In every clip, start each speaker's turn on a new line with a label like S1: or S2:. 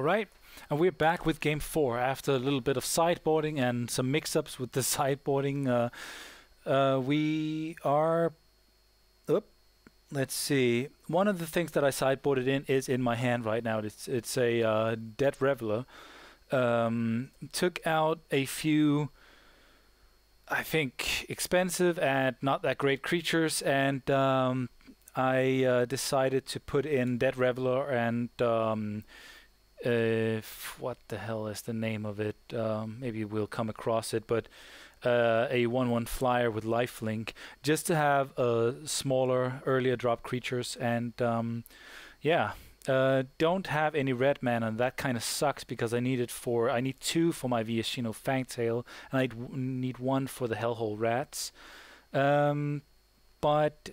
S1: All right, and we're back with game 4 after a little bit of sideboarding and some mix-ups with the sideboarding. We are... let's see. One of the things that I sideboarded in is in my hand right now. It's a Dead Reveler. Took out a few, I think, expensive and not that great creatures, and I decided to put in Dead Reveler and what the hell is the name of it? Maybe we'll come across it, but a 1/1 flyer with lifelink, just to have smaller, earlier drop creatures, and yeah. Don't have any red mana, and that kind of sucks because I need 2 for my Viashino Fangtail, and I need 1 for the Hellhole Rats. But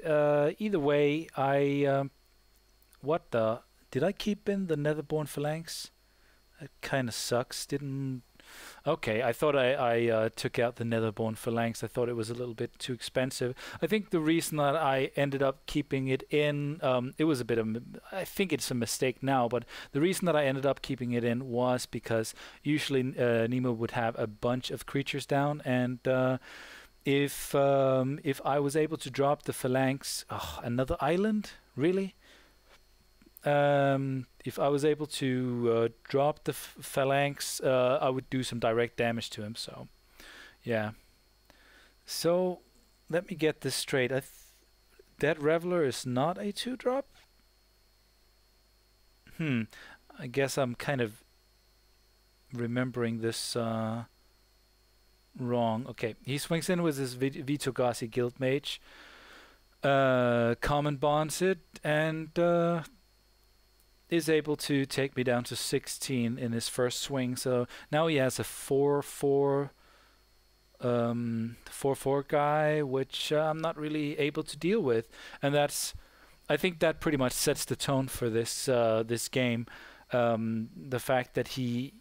S1: either way, what the... Did I keep in the Netherborn Phalanx? That kind of sucks. Didn't... Okay, I thought I took out the Netherborn Phalanx. I thought it was a little bit too expensive. I think the reason that I ended up keeping it in, it was a bit of... I think it's a mistake now, but the reason that I ended up keeping it in was because usually Nemo would have a bunch of creatures down, and if I was able to drop the Phalanx... Oh, another island? Really? If I was able to drop the Phalanx, I would do some direct damage to him, so yeah. So let me get this straight. Dead Reveler is not a 2-drop? I guess I'm kind of remembering this wrong. Okay, he swings in with his Vitogasi Guildmage, common bonds it, and is able to take me down to 16 in his first swing. So now he has a 4/4 guy, which I'm not really able to deal with, and I think that pretty much sets the tone for this this game. The fact that he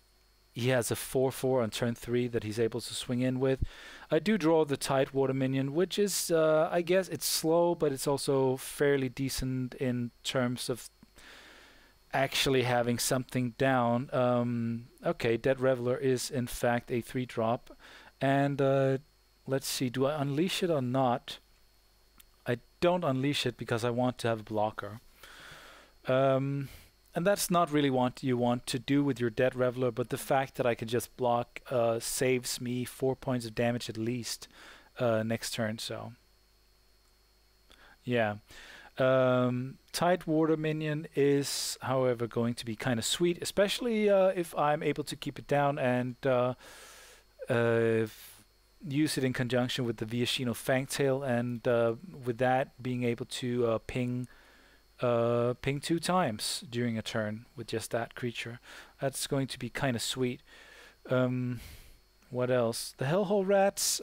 S1: has a 4/4 on turn 3 that he's able to swing in with. I do draw the Tidewater minion, which is I guess it's slow, but it's also fairly decent in terms of actually having something down. Okay, Dead Reveler is in fact a 3-drop, and let's see, do I unleash it or not? I don't unleash it because I want to have a blocker, and that's not really what you want to do with your Dead Reveler, but the fact that I can just block saves me 4 points of damage at least next turn, so yeah. Tidewater minion is, however, going to be kind of sweet, especially if I'm able to keep it down and use it in conjunction with the Viashino Fangtail, and with that being able to ping 2 times during a turn with just that creature. That's going to be kind of sweet. What else? The Hellhole Rats,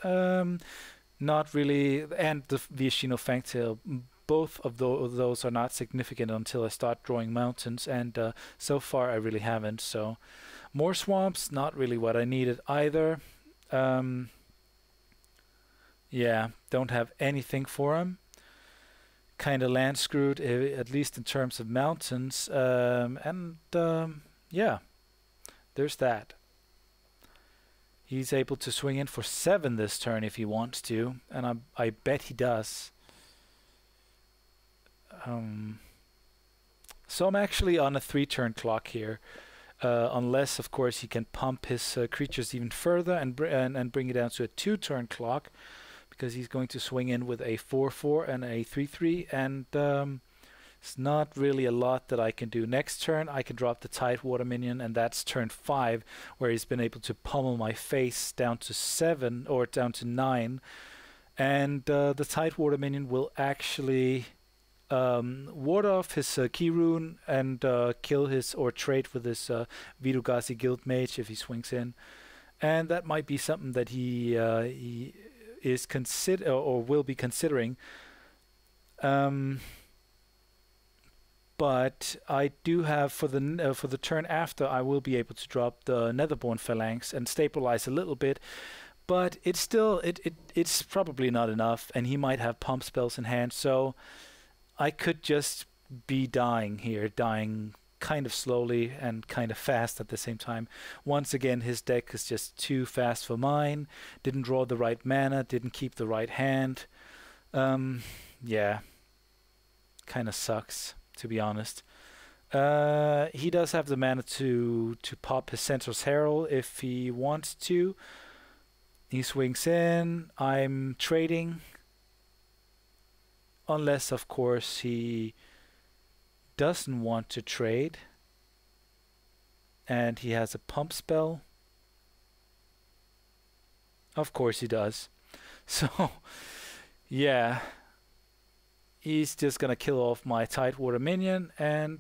S1: not really, and the Viashino Fangtail. Both of those are not significant until I start drawing mountains, and so far I really haven't. So more swamps, not really what I needed either. Yeah, don't have anything for him. Kind of land screwed, at least in terms of mountains. Yeah, there's that. He's able to swing in for 7 this turn if he wants to, and I bet he does. So I'm actually on a 3-turn clock here, unless of course he can pump his creatures even further and bring it down to a 2-turn clock, because he's going to swing in with a 4/4 and a 3/3, and it's not really a lot that I can do. Next turn I can drop the Tidewater minion, and that's turn 5, where he's been able to pummel my face down to 7 or down to 9, and the Tidewater minion will actually ward off his key rune and kill his, or trade with his Vitogasi Guildmage if he swings in, and that might be something that he is or will be considering. But I do have for the turn after, I will be able to drop the Netherborn Phalanx and stabilize a little bit, but it's still it's probably not enough, and he might have pump spells in hand, so I could just be dying here, dying kind of slowly and kind of fast at the same time. Once again, his deck is just too fast for mine. Didn't draw the right mana, didn't keep the right hand. Yeah, kind of sucks, to be honest. He does have the mana to pop his Centaur's Herald if he wants to. He swings in. I'm trading. Unless, of course, he doesn't want to trade. And he has a pump spell. Of course he does. So, yeah. He's just gonna kill off my Tidewater minion and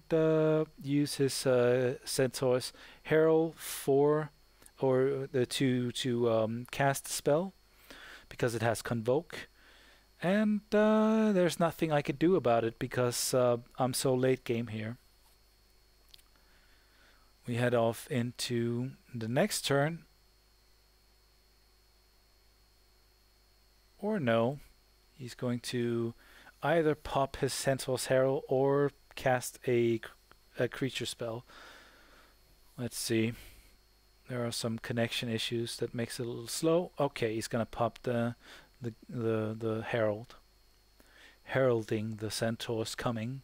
S1: use his Centaur's Herald for to cast the spell because it has Convoke, and there's nothing I could do about it because I'm so late game here. We head off into the next turn, or no, he's going to either pop his Centaur's Herald or cast a creature spell. Let's see. There are some connection issues that makes it a little slow. Okay, he's gonna pop the Herald. Heralding the Centaur's coming.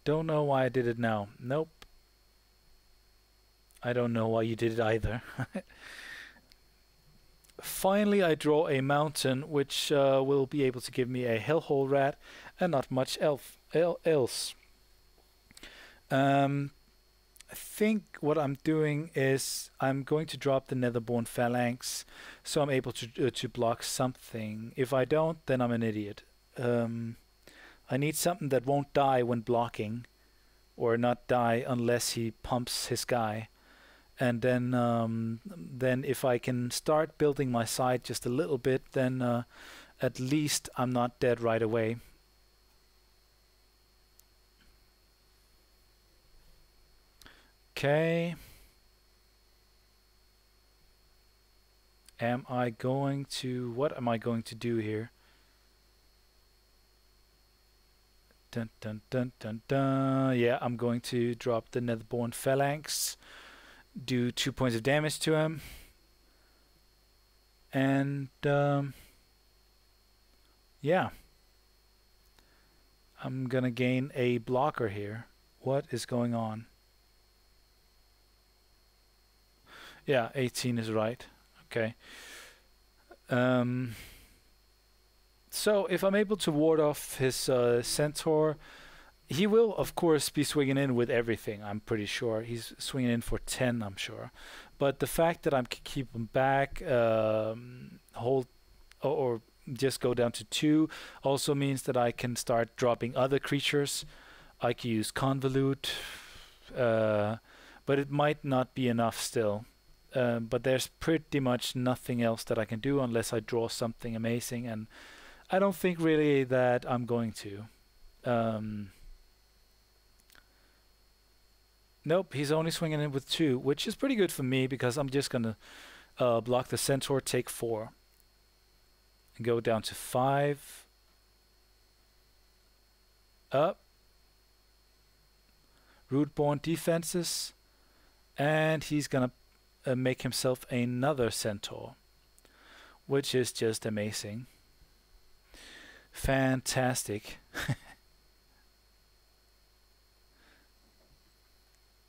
S1: Don't know why I did it now. Nope. I don't know why you did it either. Finally, I draw a mountain, which will be able to give me a Hellhole Rat and not much else. I think what I'm doing is I'm going to drop the Netherborn Phalanx, so I'm able to block something. If I don't, then I'm an idiot. I need something that won't die when blocking, or not die unless he pumps his guy. And then if I can start building my side just a little bit, then at least I'm not dead right away. Okay. What am I going to do here? Dun dun dun dun dun. Yeah, I'm going to drop the Netherborn Phalanx. Do 2 points of damage to him, and yeah, I'm gonna gain a blocker here. What is going on? Yeah, 18 is right. Okay. So if I'm able to ward off his Centaur, he will, of course, be swinging in with everything, I'm pretty sure. He's swinging in for 10, I'm sure. But the fact that I can keep him back, hold, or just go down to 2, also means that I can start dropping other creatures. I can use Convolute, but it might not be enough still. But there's pretty much nothing else that I can do unless I draw something amazing, and I don't think really that I'm going to. Nope, he's only swinging in with 2, which is pretty good for me because I'm just going to block the Centaur, take 4. And go down to 5. Up. Rootborn defenses. And he's going to make himself another Centaur, which is just amazing. Fantastic.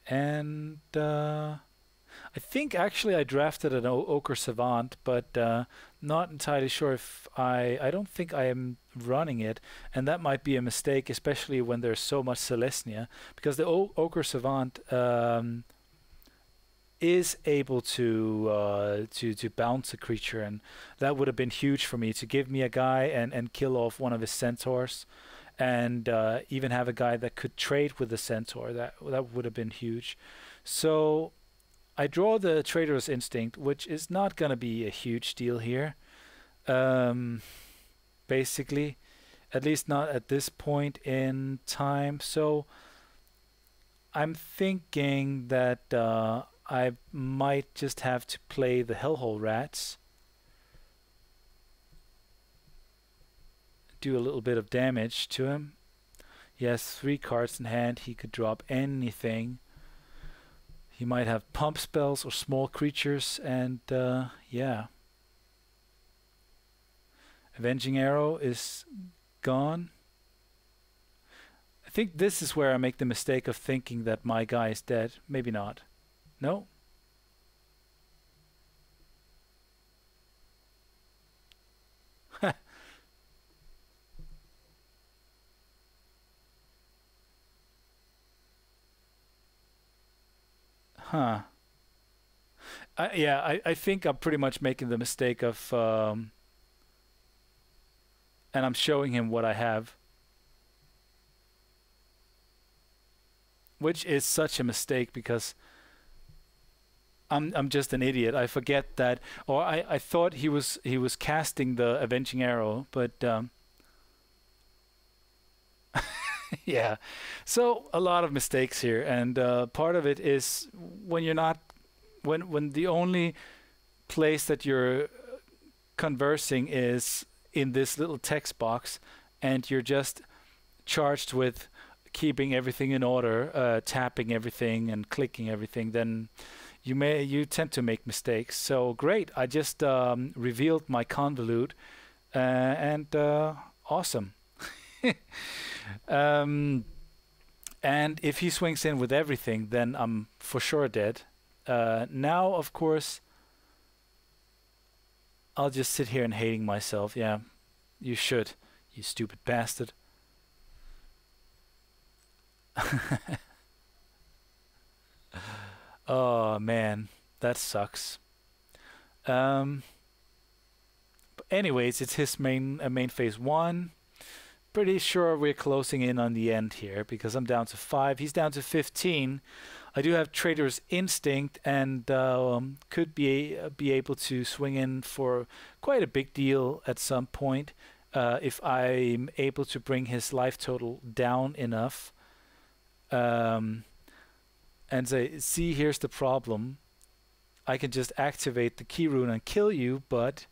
S1: And I think actually I drafted an Ochre Savant, but not entirely sure if I don't think I am running it, and that might be a mistake, especially when there's so much Celestia, because the Ochre Savant is able to bounce a creature, and that would have been huge for me, to give me a guy and kill off one of his Centaurs. And even have a guy that could trade with the Centaur. That would have been huge. So I draw the Trader's Instinct, which is not going to be a huge deal here. Basically, at least not at this point in time. So I'm thinking that I might just have to play the Hellhole Rats. Do a little bit of damage to him. He has 3 cards in hand. He could drop anything. He might have pump spells or small creatures, and yeah. Avenging Arrow is gone. I think this is where I make the mistake of thinking that my guy is dead. Maybe not. No? Huh. Yeah, I think I'm pretty much making the mistake of... and I'm showing him what I have. Which is such a mistake because I'm just an idiot. I forget that, or I thought he was casting the Avenging Arrow, but yeah. So a lot of mistakes here, and part of it is when you're not, when the only place that you're conversing is in this little text box, and you're just charged with keeping everything in order, tapping everything and clicking everything, then you tend to make mistakes. So great, I just revealed my convolute, and awesome. And if he swings in with everything, then I'm for sure dead. Now, of course, I'll just sit here and hating myself. Yeah, you should, you stupid bastard. Oh man, that sucks. But anyways, it's his main phase 1. Pretty sure we're closing in on the end here because I'm down to 5. He's down to 15. I do have Trader's Instinct and could be able to swing in for quite a big deal at some point if I'm able to bring his life total down enough. And say, see, here's the problem. I can just activate the key rune and kill you, but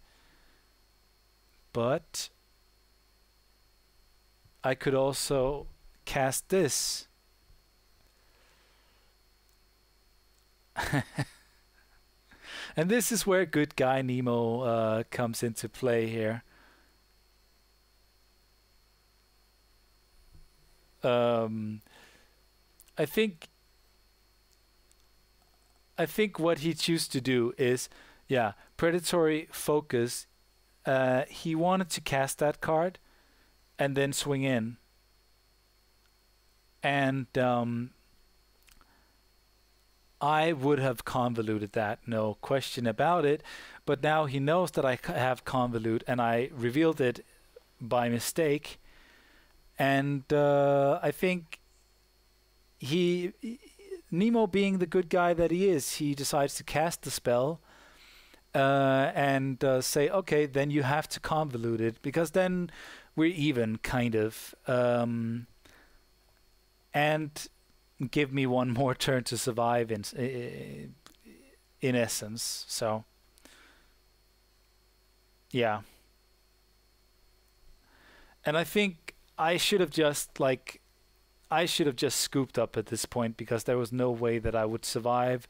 S1: I could also cast this. And this is where good guy Nemo comes into play here. I think what he chooses to do is, yeah, predatory focus. He wanted to cast that card and then swing in. And I would have convoluted that, no question about it. But now he knows that I have convolute, and I revealed it by mistake. And I think Nemo, being the good guy that he is, he decides to cast the spell and say, okay, then you have to convolute it, because then we're even, kind of. And give me one more turn to survive in essence. So yeah. And I think I should have just scooped up at this point, because there was no way that I would survive.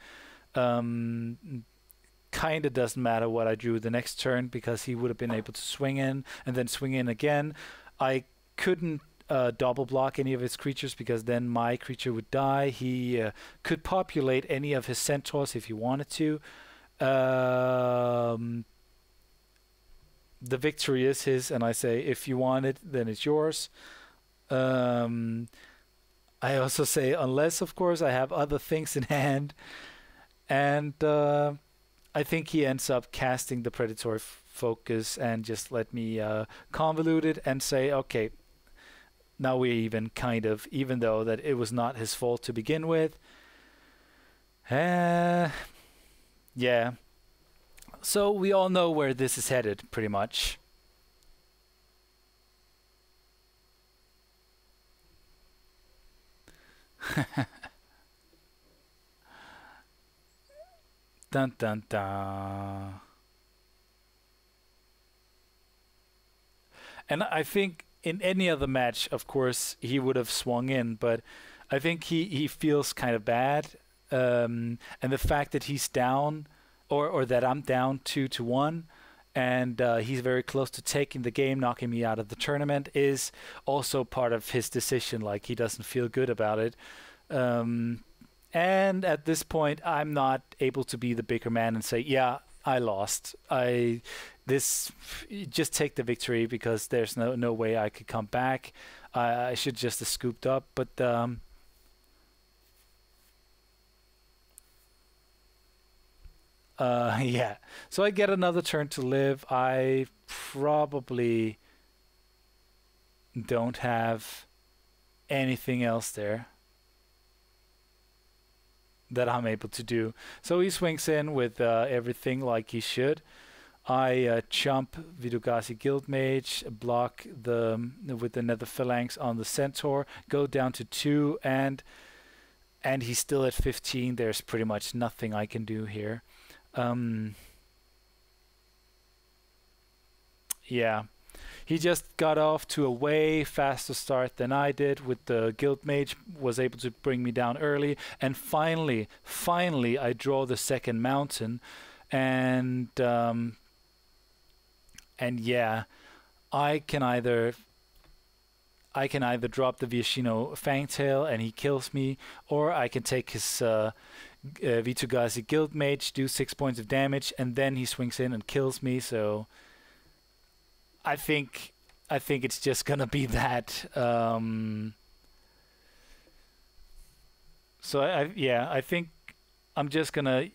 S1: Kind of doesn't matter what I drew the next turn, because he would have been able to swing in and then swing in again. I couldn't double block any of his creatures, because then my creature would die. He could populate any of his centaurs if he wanted to. The victory is his, and I say, if you want it, then it's yours. I also say, unless, of course, I have other things in hand. And I think he ends up casting the predatory focus and just let me convolute it and say, okay, now we're even, kind of, even though that it was not his fault to begin with. Yeah. So we all know where this is headed, pretty much. Dun dun dun. And I think in any other match, of course, he would have swung in, but I think he feels kind of bad. And the fact that he's down, or that I'm down 2-1, and he's very close to taking the game, knocking me out of the tournament, is also part of his decision. Like, he doesn't feel good about it. And at this point, I'm not able to be the bigger man and say, yeah, I lost. Just take the victory, because there's no way I could come back. I should just have scooped up, but yeah. So I get another turn to live. I probably don't have anything else there that I'm able to do. So he swings in with everything like he should. I jump Vidugazi Guildmage, block with the Nether Phalanx on the Centaur, go down to 2, and he's still at 15. There's pretty much nothing I can do here. Yeah. He just got off to a way faster start than I did with the Guild Mage, was able to bring me down early, and finally I draw the second mountain, and yeah, I can either drop the Viashino Fangtail and he kills me, or I can take his Vidugazi Guild Mage, do 6 points of damage, and then he swings in and kills me. So I think it's just gonna be that. So I think I'm just gonna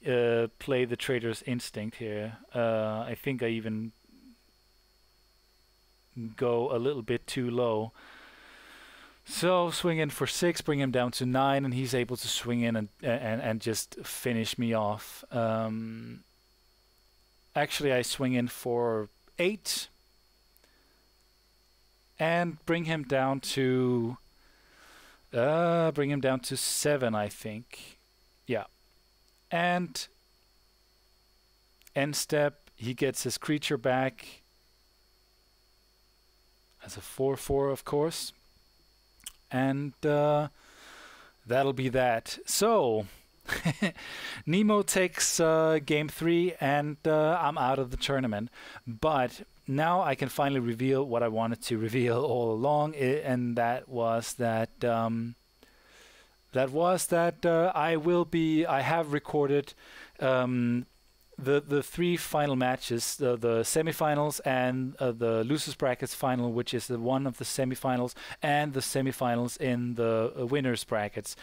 S1: play the Trader's Instinct here. I think I even go a little bit too low. So swing in for 6, bring him down to 9, and he's able to swing in and just finish me off. Actually, I swing in for 8. And bring him down to 7, I think. Yeah. And end step, he gets his creature back as a 4/4, of course. And that'll be that. So Nemo takes game 3, and I'm out of the tournament. But now I can finally reveal what I wanted to reveal all along, and that was that I have recorded the 3 final matches, the semifinals and the losers brackets final, which is the one of the semifinals, and the semifinals in the winners brackets.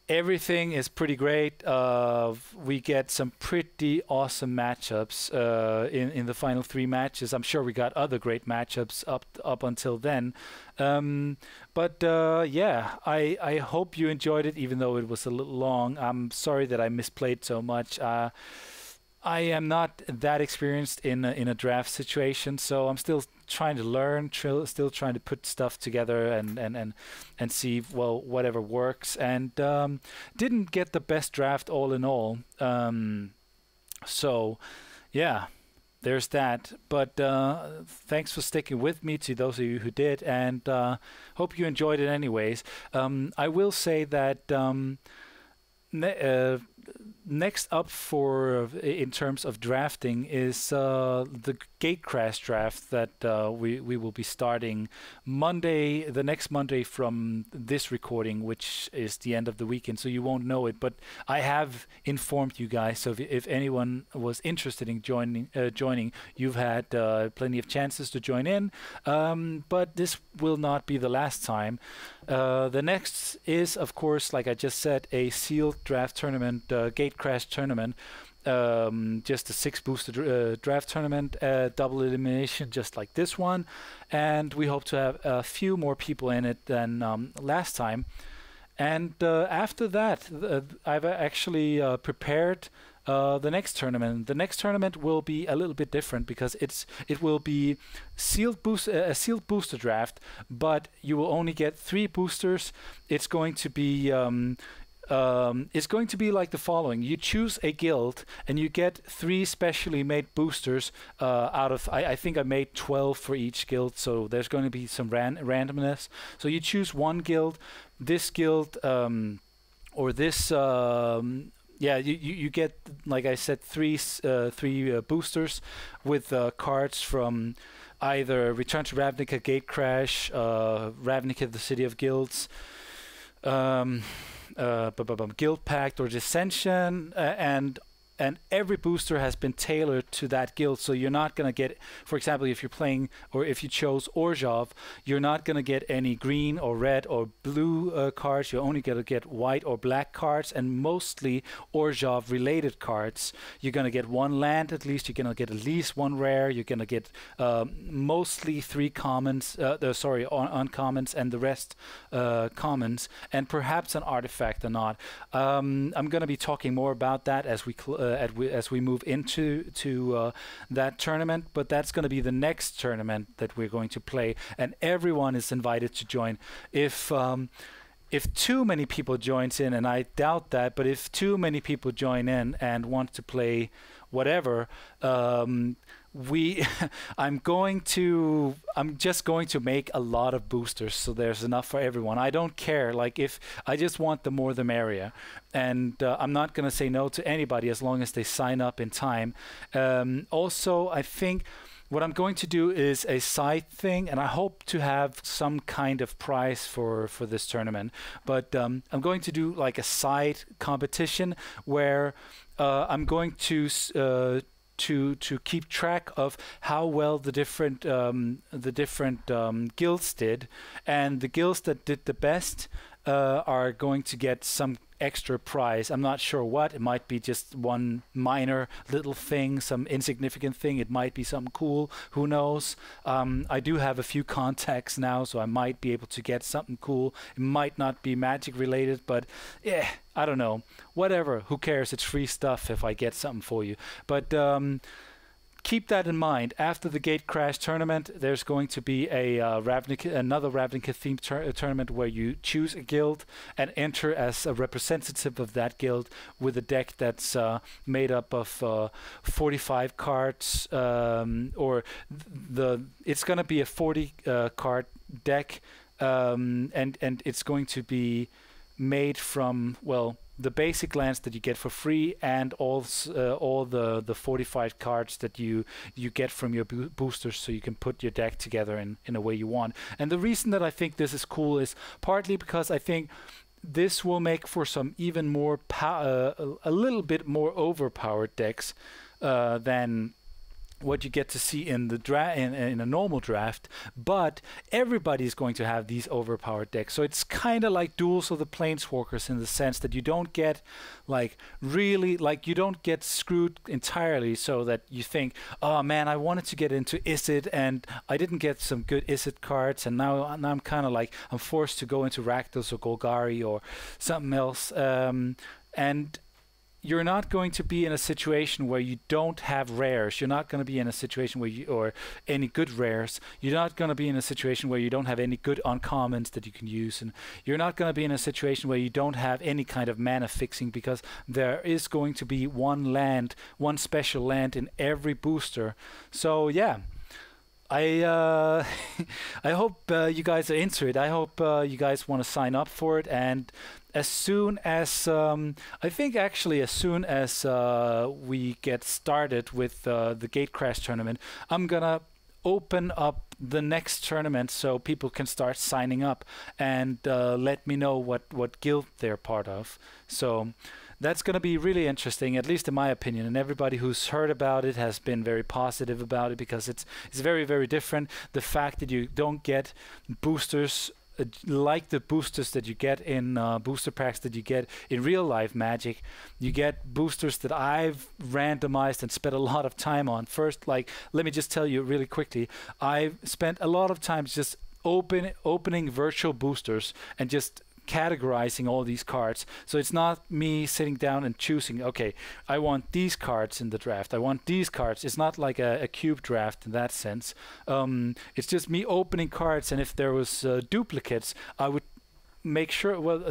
S1: Everything is pretty great. We get some pretty awesome matchups in the final 3 matches. I'm sure we got other great matchups up until then. But yeah, I hope you enjoyed it, even though it was a little long. I'm sorry that I misplayed so much. I am not that experienced in a draft situation, so I'm still trying to learn, still trying to put stuff together and see, well, whatever works. And didn't get the best draft all in all. So yeah, there's that. But thanks for sticking with me, to those of you who did, and hope you enjoyed it anyways. I will say that next up in terms of drafting is the Gatecrash draft that we will be starting the next Monday from this recording, which is the end of the weekend, so you won't know it, but I have informed you guys. So if anyone was interested in joining, you've had plenty of chances to join in, but this will not be the last time. The next is, of course, like I just said, a sealed draft tournament, Gatecrash tournament, just a 6 booster draft tournament, double elimination, just like this one, and we hope to have a few more people in it than last time. And after that, I've actually prepared the next tournament. The next tournament will be a little bit different, because it will be a sealed booster draft, but you will only get 3 boosters. It's going to be is going to be like the following. You choose a guild and you get 3 specially made boosters out of, I think I made 12 for each guild, so there's going to be some randomness. So you choose one guild, this guild, or this, yeah, you get, like I said, three boosters with cards from either Return to Ravnica, Gatecrash, Ravnica, the City of Guilds, Guild Pact or Dissension, and every booster has been tailored to that guild. So you're not going to get, for example, if you're playing, or if you chose Orzhov, you're not going to get any green or red or blue cards. You're only going to get white or black cards, and mostly Orzhov related cards. You're going to get 1 land at least. You're going to get at least 1 rare. You're going to get mostly 3 commons, uncommons, and the rest commons, and perhaps an artifact or not. I'm going to be talking more about that as we move into that tournament, but that's going to be the next tournament that we're going to play, and everyone is invited to join. If too many people joins in, and I doubt that, but if too many people join in and want to play whatever, I'm just going to make a lot of boosters, so there's enough for everyone. I don't care. Like, if I just want the more the merrier, and I'm not going to say no to anybody as long as they sign up in time. Also, I think what I'm going to do is a side thing, and I hope to have some kind of prize for this tournament. But I'm going to do like a side competition where I'm going to keep track of how well the different guilds did, and the guilds that did the best are going to get some extra prize. I'm not sure what. It might be just one minor little thing, some insignificant thing. It might be something cool. Who knows? I do have a few contacts now, so I might be able to get something cool. It might not be magic related, but yeah, I don't know. Whatever. Who cares? It's free stuff if I get something for you. But keep that in mind. After the Gatecrash tournament, there's going to be another Ravnica themed tournament where you choose a guild and enter as a representative of that guild with a deck that's made up of 45 cards, or it's going to be a 40 card deck, and it's going to be made from, well, the basic lands that you get for free, and all the 45 cards that you get from your boosters, so you can put your deck together in a way you want. And the reason that I think this is cool is partly because I think this will make for some even more a little bit more overpowered decks than what you get to see in the in a normal draft, but everybody's going to have these overpowered decks. So it's kind of like Duels of the Planeswalkers in the sense that you don't get you don't get screwed entirely, so that you think, oh man, I wanted to get into Izzet and I didn't get some good Izzet cards, and now I'm kind of like, I'm forced to go into Rakdos or Golgari or something else, and you're not going to be in a situation where you don't have rares. You're not going to be in a situation where or any good rares. You're not going to be in a situation where you don't have any good uncommons that you can use. And you're not going to be in a situation where you don't have any kind of mana fixing, because there is going to be one special land in every booster. So yeah. I hope you guys are into it. I hope you guys want to sign up for it, and as soon as I think actually as soon as we get started with the Gatecrash tournament, I'm gonna open up the next tournament so people can start signing up and let me know what guild they're part of. So that's going to be really interesting, at least in my opinion, and everybody who's heard about it has been very positive about it, because it's very, very different. The fact that you don't get boosters like the boosters that you get in booster packs that you get in real life Magic. You get boosters that I've randomized and spent a lot of time on. First, let me just tell you really quickly, I've spent a lot of time just opening virtual boosters and just categorizing all these cards. So it's not me sitting down and choosing, okay, I want these cards in the draft, I want these cards. It's not like a cube draft in that sense. It's just me opening cards, and if there was duplicates, I would make sure, well,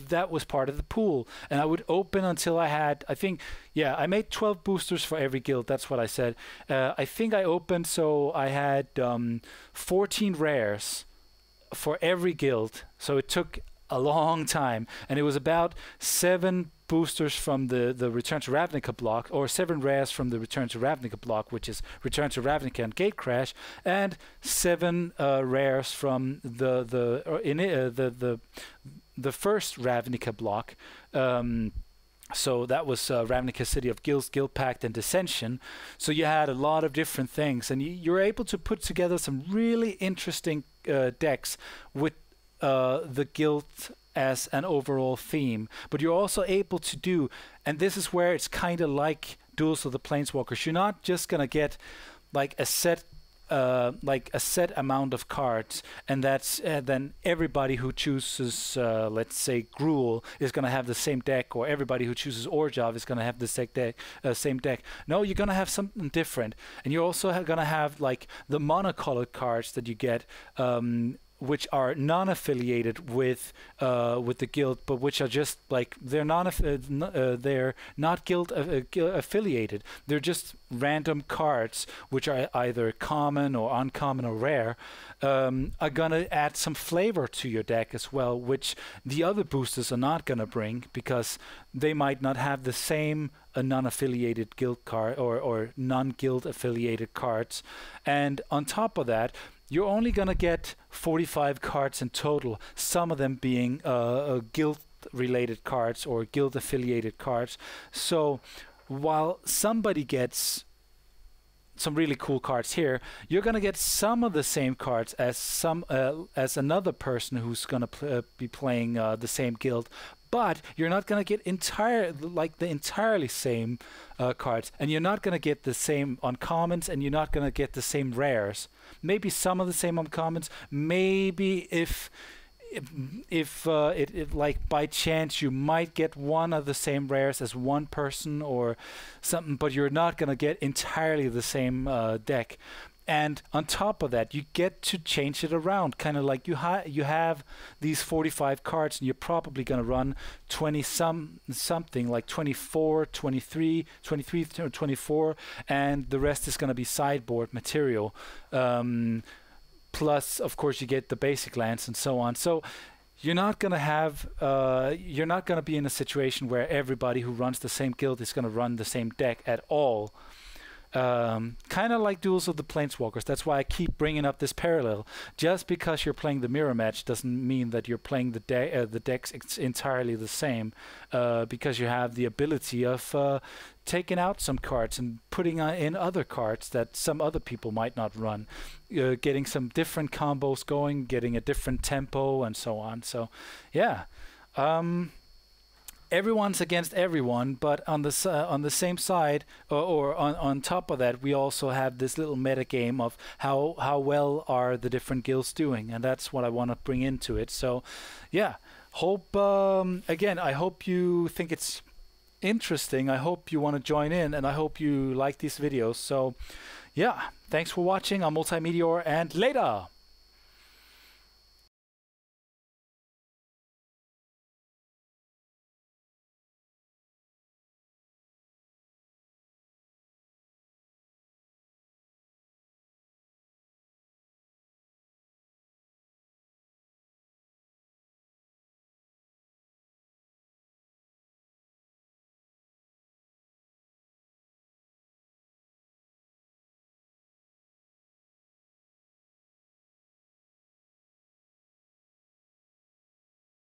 S1: that was part of the pool. And I would open until I had, I think, yeah, I made 12 boosters for every guild. That's what I said. I think I opened, so I had 14 rares for every guild. So it took a long time. And it was about 7 boosters from the Return to Ravnica block, or 7 rares from the Return to Ravnica block, which is Return to Ravnica and Gatecrash, and 7 rares from the first Ravnica block. So that was Ravnica City of Guilds, Guild Pact, and Dissension. So you had a lot of different things, and you're able to put together some really interesting decks with the guild as an overall theme. But you're also able to do, and this is where it's kind of like Duels of the Planeswalkers, you're not just gonna get like a set amount of cards, and that's then everybody who chooses let's say Gruul is gonna have the same deck, or everybody who chooses Orjav is gonna have the same deck. No, you're gonna have something different, and you're also gonna have like the monocolored cards that you get, which are non-affiliated with the guild, but which are just like they're not guild affiliated. They're just random cards, which are either common or uncommon or rare. Are gonna add some flavor to your deck as well, which the other boosters are not gonna bring, because they might not have the same non-affiliated guild card or non-guild affiliated cards. And on top of that, you're only going to get 45 cards in total, some of them being guild-related cards or guild-affiliated cards. So while somebody gets some really cool cards here, you're going to get some of the same cards as as another person who's going to be playing the same guild. But you're not going to get the entirely same cards, and you're not going to get the same uncommons, and you're not going to get the same rares. Maybe some of the same uncommons. Maybe if like by chance you might get one of the same rares as one person or something, but you're not going to get entirely the same deck. And on top of that, you get to change it around, kind of like you have these 45 cards, and you're probably going to run something like 24, 23 or 24, and the rest is going to be sideboard material. Plus, of course, you get the basic lands and so on. So you're not going to have, you're not going to be in a situation where everybody who runs the same guild is going to run the same deck at all. Kind of like Duels of the Planeswalkers. That's why I keep bringing up this parallel. Just because you're playing the mirror match doesn't mean that you're playing the decks entirely the same, because you have the ability of taking out some cards and putting in other cards that some other people might not run, getting some different combos going, getting a different tempo, and so on. So yeah, everyone's against everyone, but on the same side, or on top of that, we also have this little meta game of how well are the different guilds doing, and that's what I want to bring into it. So yeah, hope again, I hope you think it's interesting. I hope you want to join in, and I hope you like these videos. So yeah, thanks for watching. I'm multeyemeteor, and later.